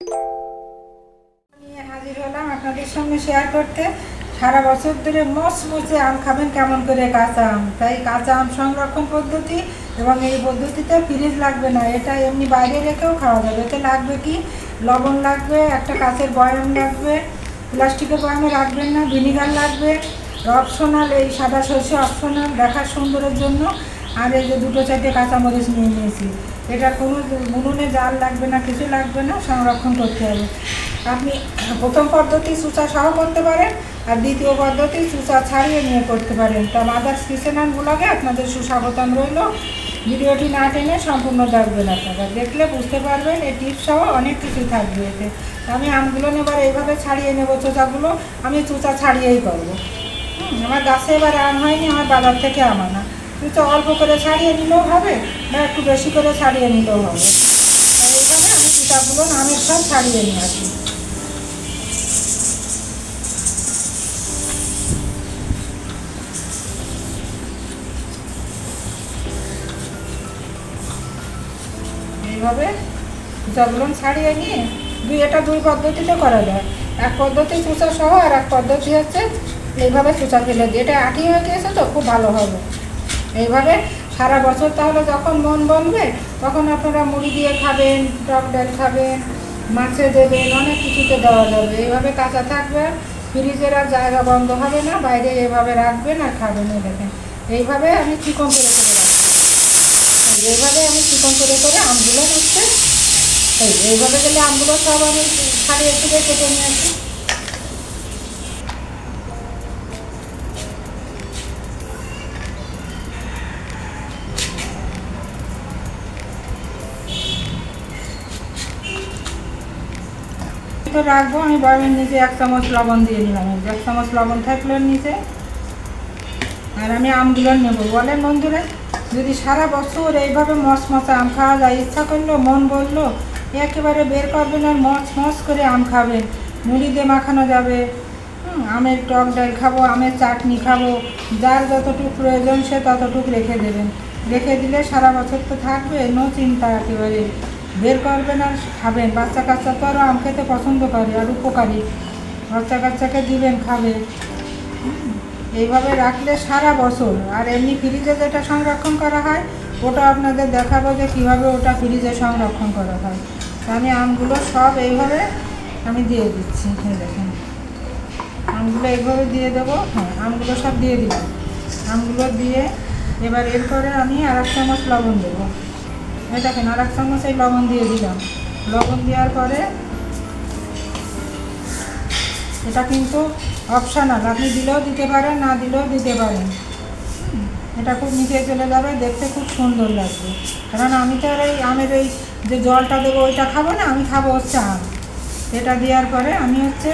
নিয়ে হাজির হলাম আপনাদের সামনে শেয়ার করতে। সারা বছর ধরে মচমচে আম খাবেন কেমন করে, কাঁচা আম। তাই কাঁচা আম সংরক্ষণ পদ্ধতি, এবং এই পদ্ধতিতে ফ্রিজ লাগবে না, এটা এমনি বাইরে রেখেও খাওয়া যাবে। এতে লাগবে কি, লবণ লাগবে, একটা কাঁচের বয়াম লাগবে, প্লাস্টিকের বয়ামে রাখবেন না, ভিনিগার লাগবে, অপশনাল এই সাদা সর্ষে অপশনাল দেখার সুন্দরের জন্য, আর এই যে 2-4টে কাঁচামরিচ নিয়ে নিয়েছি। এটার কোনো উনুনে জাল লাগবে না, কিছু লাগবে না, সংরক্ষণ করতে হবে। আপনি প্রথম পদ্ধতি চুচা সহ করতে পারেন, আর দ্বিতীয় পদ্ধতি চুচা ছাড়িয়ে নিয়ে করতে পারেন। তা মাদার্স কিচেন অ্যান্ড ব্লগে আপনাদের সুস্বাগতম রইল। ভিডিওটি না টেনে সম্পূর্ণ দেখবেন, আপনারা দেখলে বুঝতে পারবেন এই টিপস সহ অনেক কিছু থাকবে এতে। আমি আমগুলো এবার এইভাবে ছাড়িয়ে নেব, চোচাগুলো আমি চুচা ছাড়িয়েই করবো। আমার গাছে এবার আম হয়নি, আমার বাজার থেকে আম আনা। চুচা অল্প করে ছাড়িয়ে নিলেও হবে, বা একটু বেশি করে ছাড়িয়ে নিলেও হবে। এইভাবে আমি চুচাগুলো আমের সব ছাড়িয়ে নিয়ে আসি। এইভাবে চুচাগুলো ছাড়িয়ে নিয়ে এটা দুই পদ্ধতিতে করা যায়। এক পদ্ধতি চুচা সহ, আর এক পদ্ধতি হচ্ছে এইভাবে চুচা ফেলে দিয়ে। এটা আঠি হয়ে গিয়েছে তো খুব ভালো হবে। এইভাবে সারা বছর তাহলে যখন মন বলবে তখন আপনারা মুড়ি দিয়ে খাবেন, টক ডাল খাবেন, মাছে দেবেন, অনেক কিছুতে দেওয়া যাবে। এইভাবে কাঁচা থাকবে, ফ্রিজের আর জায়গা বন্ধ হবে না, বাইরে এভাবে রাখবেন আর খাবেন। এই দেখেন এইভাবে আমি চিকন করে করে রাখবো। এইভাবে আমি চিকন করে করে আমগুলো হচ্ছে এইভাবে গেলে আমগুলো সব আমি ছাড়িয়ে ছুড়ে কেটে নিয়ে আসি। তো রাখবো আমি বয়ামের নিচে 1 চামচ লবণ দিয়ে দিলাম। 1 চামচ লবণ থাকলো নিচে। আর আমি আমগুলো নেবো। বলেন বন্ধুরা, যদি সারা বছর এইভাবে মচমচা আম খাওয়া যায়, ইচ্ছা করলো মন বললো একেবারে বের করবেন আর মচ করে আম খাবেন। মুড়ি দিয়ে মাখানো যাবে, আমের টক ডাল খাবো, আমের চাটনি খাবো, যার যতটুকু প্রয়োজন সে ততটুকু রেখে দেবেন। রেখে দিলে সারা বছর তো থাকবে, নো চিন্তা, একেবারে বের করবেন আর খাবেন। বাচ্চা কাচ্চা তো আরও আম খেতে পছন্দ করে, আর উপকারী, বাচ্চা কাচ্চাকে দিবেন খাবে। এইভাবে রাখলে সারা বছর। আর এমনি ফ্রিজে যেটা সংরক্ষণ করা হয় ওটা আপনাদের দেখাবো যে কীভাবে ওটা ফ্রিজে সংরক্ষণ করা হয়। আমি আমগুলো সব এইভাবে আমি দিয়ে দিচ্ছি। দেখেন আমগুলো এইভাবে দিয়ে দেবো। হ্যাঁ, আমগুলো সব দিয়ে দিলাম। আমগুলো দিয়ে এবার এরপরে আমি 1 চামচ লবণ দেবো। এই দেখেন 1 চামচ এই লবণ দিয়ে দিলাম। লবণ দেওয়ার পরে এটা কিন্তু অপশনাল, আপনি দিলেও দিতে পারেন, না দিলেও দিতে পারেন। এটা খুব নিচে চলে যাবে, দেখতে খুব সুন্দর লাগবে। কারণ আমি তো আর এই আমের এই যে জলটা দেবো ওইটা খাবো না, আমি খাবো হচ্ছে আম। এটা দেওয়ার পরে আমি হচ্ছে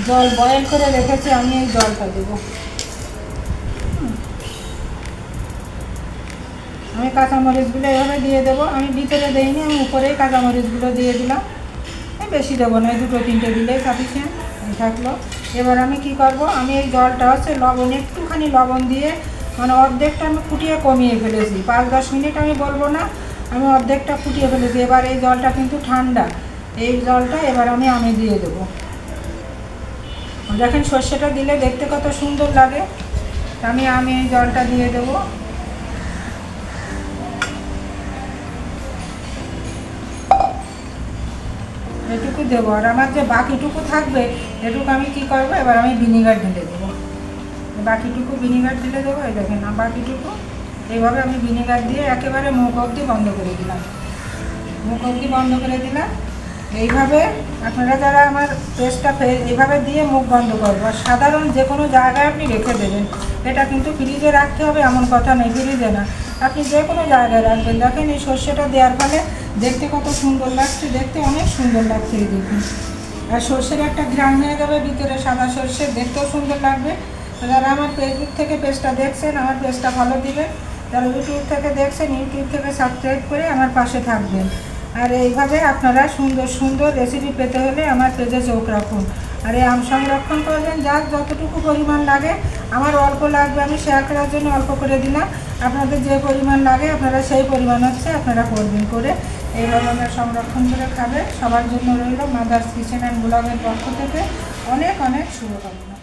জল বয়েল করে রেখেছি, আমি এই জলটা দেবো। আমি কাঁচামরিচগুলো এভাবে দিয়ে দেবো। আমি ভিতরে দিইনি, আমি উপরেই কাঁচামরিচগুলো দিয়ে দিলাম। বেশি দেবো না, 2-3টে দিলেই সাফিসিয়েন্ট থাকলো। এবার আমি কি করব, আমি এই জলটা হচ্ছে লবণ, একটুখানি লবণ দিয়ে মানে অর্ধেকটা আমি ফুটিয়ে কমিয়ে ফেলেছি। 5-10 মিনিট আমি বলবো না, আমি অর্ধেকটা ফুটিয়ে ফেলেছি। এবার এই জলটা কিন্তু ঠান্ডা, এই জলটা এবার আমি দিয়ে দেবো। দেখেন সর্ষেটা দিলে দেখতে কত সুন্দর লাগে। আমি এই জলটা দিয়ে দেবো। এটুকু দেবো, আর আমার যে বাকিটুকু থাকবে এটুকু আমি কি করবো, এবার আমি ভিনিগার ঢেলে দেবো। বাকিটুকু ভিনিগার ঢেলে দেবো। এই দেখেন না, বাকিটুকু এইভাবে আমি ভিনিগার দিয়ে একেবারে মুখ অবধি বন্ধ করে দিলাম। মুখ অবধি বন্ধ করে দিলাম। এইভাবে আপনারা যারা আমার পেস্টটা এইভাবে দিয়ে মুখ বন্ধ করবো। আর সাধারণ যে কোনো জায়গায় আপনি রেখে দেবেন। এটা কিন্তু ফ্রিজে রাখতে হবে এমন কথা নেই, ফ্রিজে না, আপনি যে কোনো জায়গায় রাখবেন। দেখেন এই সর্ষেটা দেওয়ার ফলে দেখতে কত সুন্দর লাগছে, দেখতে অনেক সুন্দর লাগছে এই দেখুন। আর সর্ষের একটা ঘ্রাণ হয়ে যাবে ভিতরে, সাদা সর্ষে, দেখতেও সুন্দর লাগবে। যারা আমার ফেসবুক থেকে পেজটা দেখছেন আমার পেজটা ফলো দিবেন, যারা ইউটিউব থেকে দেখছেন ইউটিউব থেকে সাবস্ক্রাইব করে আমার পাশে থাকবেন। আর এইভাবে আপনারা সুন্দর সুন্দর রেসিপি পেতে হলে আমার পেজে চোখ রাখুন। আর এই আম সংরক্ষণ করবেন যার যতটুকু পরিমাণ লাগে। আমার অল্প লাগবে, আমি শেয়ার করার জন্য অল্প করে দিলাম। আপনাদের যে পরিমাণ লাগে আপনারা সেই পরিমাণ আপনারা করবেন, করে এইভাবে আমরা সংরক্ষণ করে খাবেন। সবার জন্য রইল মাদার্স কিচেন অ্যান্ড ব্লগের পক্ষ থেকে অনেক অনেক শুভকামনা।